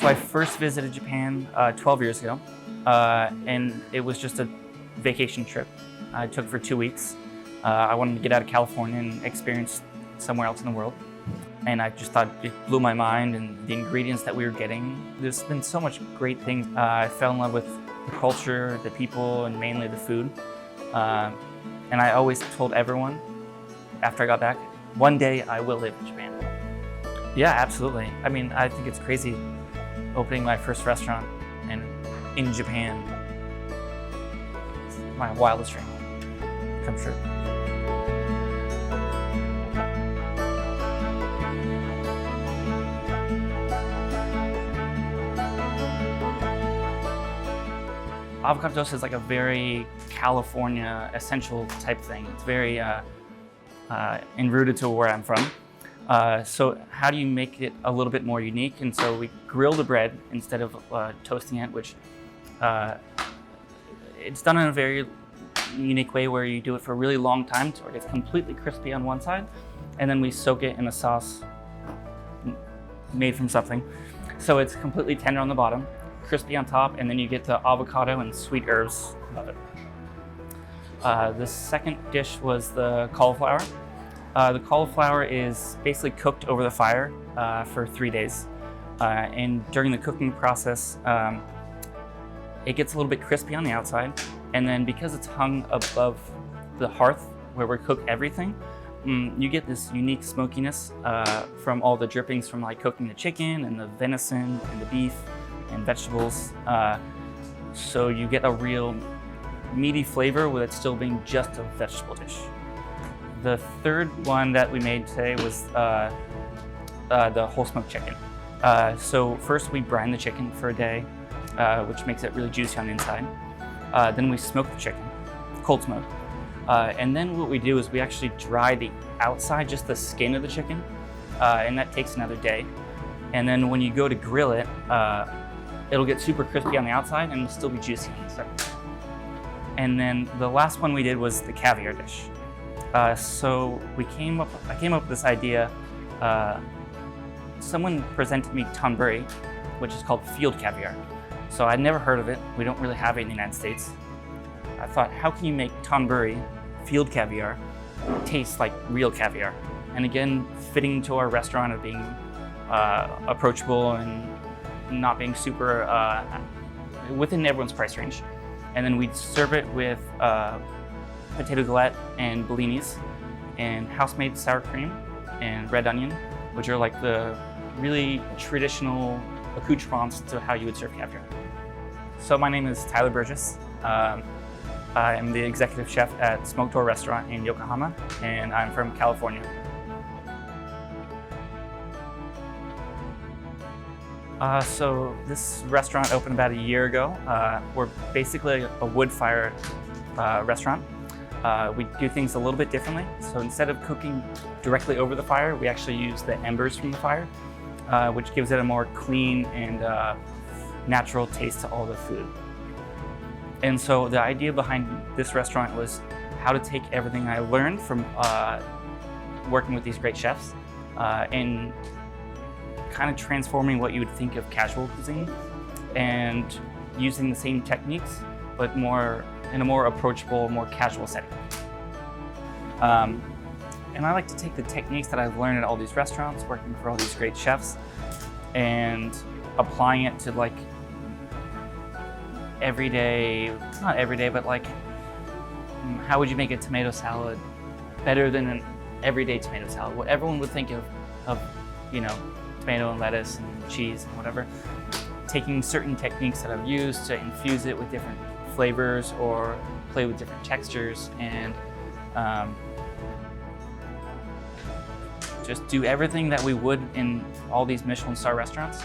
So I first visited Japan 12 years ago, and it was just a vacation trip. I took for 2 weeks. I wanted to get out of California and experience somewhere else in the world. And I just thought it blew my mind, and the ingredients that we were getting. There's been so much great things. I fell in love with the culture, the people, and mainly the food. And I always told everyone after I got back, one day I will live in Japan. Yeah, absolutely. I mean, I think it's crazy opening my first restaurant in Japan. It's my wildest dream come true. Avocado toast is like a very California essential type thing. It's very enrooted to where I'm from. So how do you make it a little bit more unique? And so we grill the bread instead of toasting it, which it's done in a very unique way where you do it for a really long time so it gets completely crispy on one side, and then we soak it in a sauce made from something. So it's completely tender on the bottom, crispy on top, and then you get the avocado and sweet herbs above it. The second dish was the cauliflower. The cauliflower is basically cooked over the fire for 3 days. And during the cooking process, it gets a little bit crispy on the outside. And then because it's hung above the hearth where we cook everything, you get this unique smokiness from all the drippings from like cooking the chicken and the venison and the beef and vegetables. So you get a real meaty flavor with it still being just a vegetable dish. The third one that we made today was the whole smoked chicken. So first we brine the chicken for a day, which makes it really juicy on the inside. Then we smoke the chicken, cold smoke. And then what we do is we actually dry the outside, just the skin of the chicken, and that takes another day. And then when you go to grill it, it'll get super crispy on the outside and it'll still be juicy on the inside. And then the last one we did was the caviar dish. So I came up with this idea. Someone presented me tonburi, which is called field caviar. So I'd never heard of it. We don't really have it in the United States. I thought, how can you make tonburi, field caviar, taste like real caviar? And again, fitting to our restaurant of being approachable and not being super within everyone's price range. And then we'd serve it with potato galette and bellinis and house-made sour cream and red onion, which are like the really traditional accoutrements to how you would serve caviar. So my name is Tyler Burgess. I am the executive chef at Smoke Door Restaurant in Yokohama, and I'm from California. So this restaurant opened about a year ago. We're basically a wood-fired restaurant. We do things a little bit differently. So instead of cooking directly over the fire, we actually use the embers from the fire, which gives it a more clean and natural taste to all the food. And so the idea behind this restaurant was how to take everything I learned from working with these great chefs and kind of transforming what you would think of casual cuisine and using the same techniques, but in a more approachable, more casual setting. And I like to take the techniques that I've learned at all these restaurants, working for all these great chefs, and applying it to like everyday, not everyday, but like how would you make a tomato salad better than an everyday tomato salad? What everyone would think of tomato and lettuce and cheese and whatever. Taking certain techniques that I've used to infuse it with different flavors or play with different textures and just do everything that we would in all these Michelin star restaurants.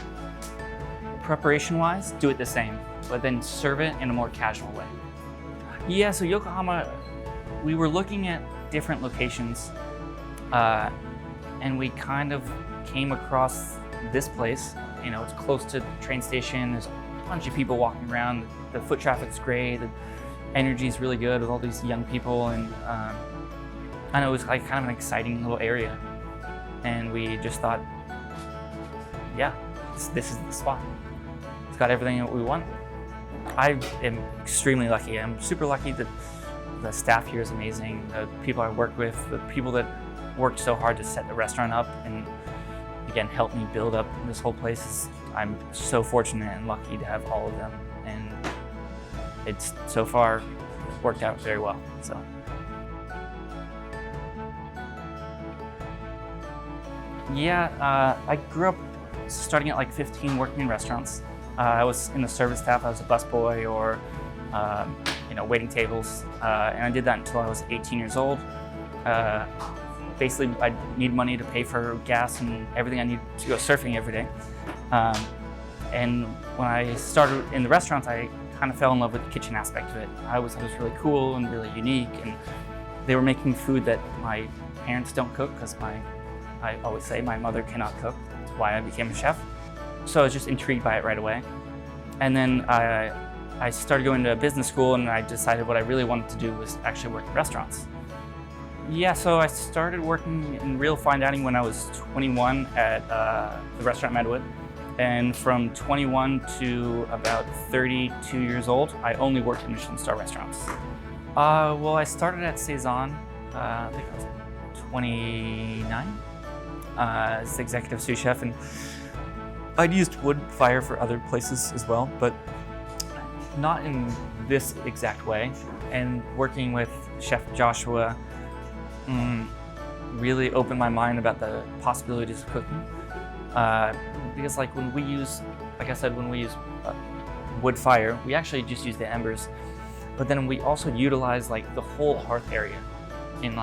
Preparation-wise, do it the same, but then serve it in a more casual way. Yeah, so Yokohama, we were looking at different locations and we kind of came across this place. It's close to the train station. There's a bunch of people walking around. The foot traffic's great. The energy is really good with all these young people. And I know it was like kind of an exciting little area. And we just thought, yeah, this is the spot. It's got everything that we want. I am extremely lucky. I'm super lucky that the staff here is amazing. The people I work with, the people that worked so hard to set the restaurant up and again help me build up this whole place. I'm so fortunate and lucky to have all of them, and it's so far worked out very well. So. Yeah, I grew up starting at like 15 working in restaurants. I was in the service staff. I was a busboy or waiting tables, and I did that until I was 18 years old. Basically, I need money to pay for gas and everything I need to go surfing every day. And when I started in the restaurants, I kind of fell in love with the kitchen aspect of it. I was really cool and really unique, and they were making food that my parents don't cook because I always say my mother cannot cook. That's why I became a chef. So I was just intrigued by it right away. And then I started going to business school, and I decided what I really wanted to do was actually work in restaurants. Yeah, so I started working in real fine dining when I was 21 at the restaurant Medwood. And from 21 to about 32 years old, I only worked in Michelin star restaurants. Well, I started at Cezanne, I think I was 29, as executive sous chef, and I'd used wood fire for other places as well, but not in this exact way. And working with Chef Joshua really opened my mind about the possibilities of cooking. Because when we use wood fire, we actually just use the embers, but then we also utilize the whole hearth area in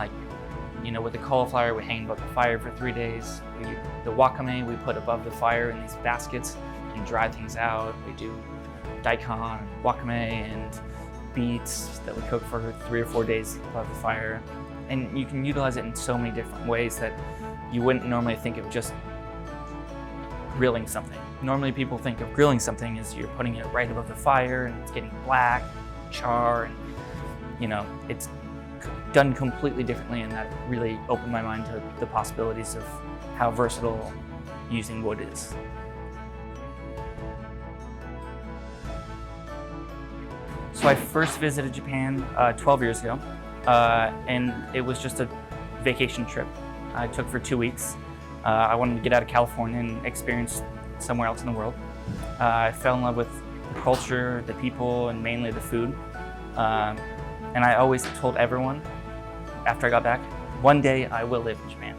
with the cauliflower we hang above the fire for 3 days. The wakame we put above the fire in these baskets and dry things out. We do daikon, wakame, and beets that we cook for 3 or 4 days above the fire. And you can utilize it in so many different ways that you wouldn't normally think of just grilling something. Normally people think of grilling something as you're putting it right above the fire and it's getting black, char, and it's done completely differently, and that really opened my mind to the possibilities of how versatile using wood is. So I first visited Japan 12 years ago, and it was just a vacation trip I took for 2 weeks. I wanted to get out of California and experience somewhere else in the world. I fell in love with the culture, the people, and mainly the food. And I always told everyone after I got back, one day I will live in Japan.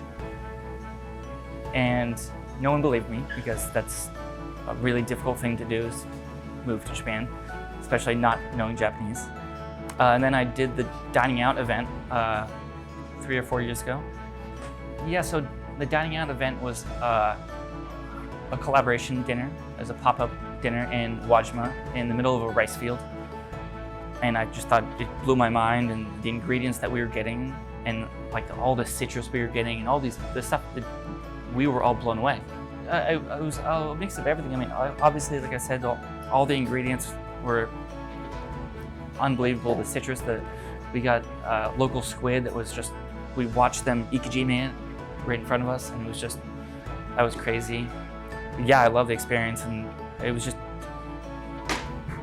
And no one believed me, because that's a really difficult thing to do, is move to Japan, especially not knowing Japanese. And then I did the dining out event 3 or 4 years ago. Yeah, so the dining out event was a collaboration dinner. It was a pop-up dinner in Wajima in the middle of a rice field. And I just thought it blew my mind, and the ingredients that we were getting, and all the citrus we were getting, and all the stuff that we were all blown away. It was a mix of everything. I mean, obviously, like I said, all the ingredients were unbelievable. The citrus, we got local squid that was just, we watched them ikijime right in front of us, and it was just, that was crazy. Yeah, I love the experience, and it was just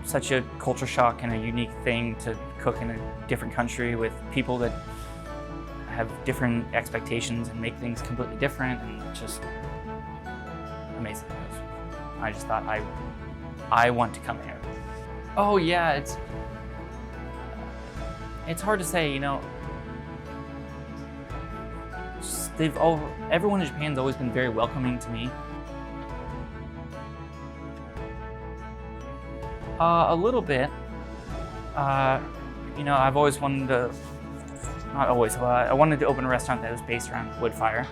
such a culture shock and a unique thing to cook in a different country with people that have different expectations and make things completely different, and just amazing. I just thought I want to come here. Oh yeah, it's hard to say, everyone in Japan's always been very welcoming to me. A little bit. I've always wanted to, not always, I wanted to open a restaurant that was based around wood fire.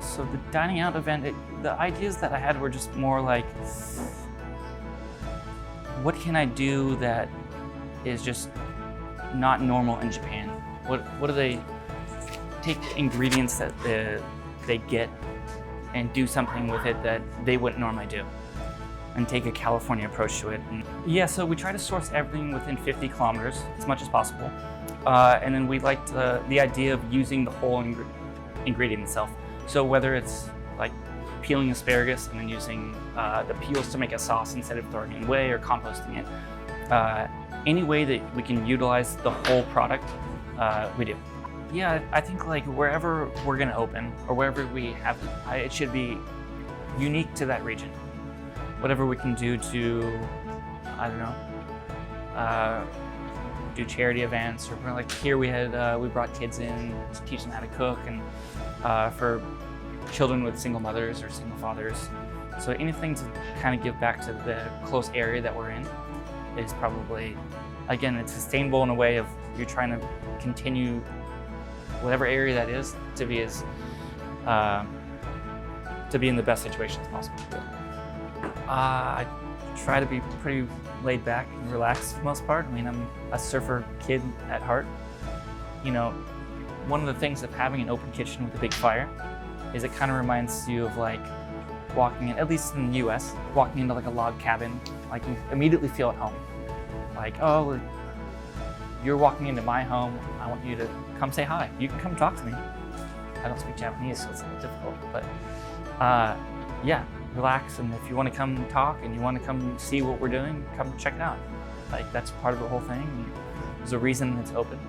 So the dining out event, the ideas that I had were just more like, what can I do that is just not normal in Japan? What do they take ingredients that they get and do something with it that they wouldn't normally do, and take a California approach to it. And yeah, so we try to source everything within 50 kilometers as much as possible. And then we liked the idea of using the whole ingredient itself. So whether it's peeling asparagus and then using the peels to make a sauce instead of throwing it away or composting it. Any way that we can utilize the whole product, we do. Yeah, I think like wherever we're gonna open or wherever we have it should be unique to that region. Whatever we can do to, I don't know, do charity events, or like here we brought kids in to teach them how to cook, and for children with single mothers or single fathers. So anything to kind of give back to the close area that we're in is probably, again, it's sustainable in a way of you're trying to continue whatever area that is to be as to be in the best situation as possible. I try to be pretty laid back and relaxed for the most part. I mean, I'm a surfer kid at heart. You know, one of the things of having an open kitchen with a big fire is it kind of reminds you of like walking in, at least in the US, walking into like a log cabin, like you immediately feel at home. Like, oh, you're walking into my home, I want you to come say hi. You can come talk to me. I don't speak Japanese, so it's a little difficult, but yeah, relax, and if you want to come talk and you want to come see what we're doing, come check it out. Like, that's part of the whole thing. There's a reason it's open.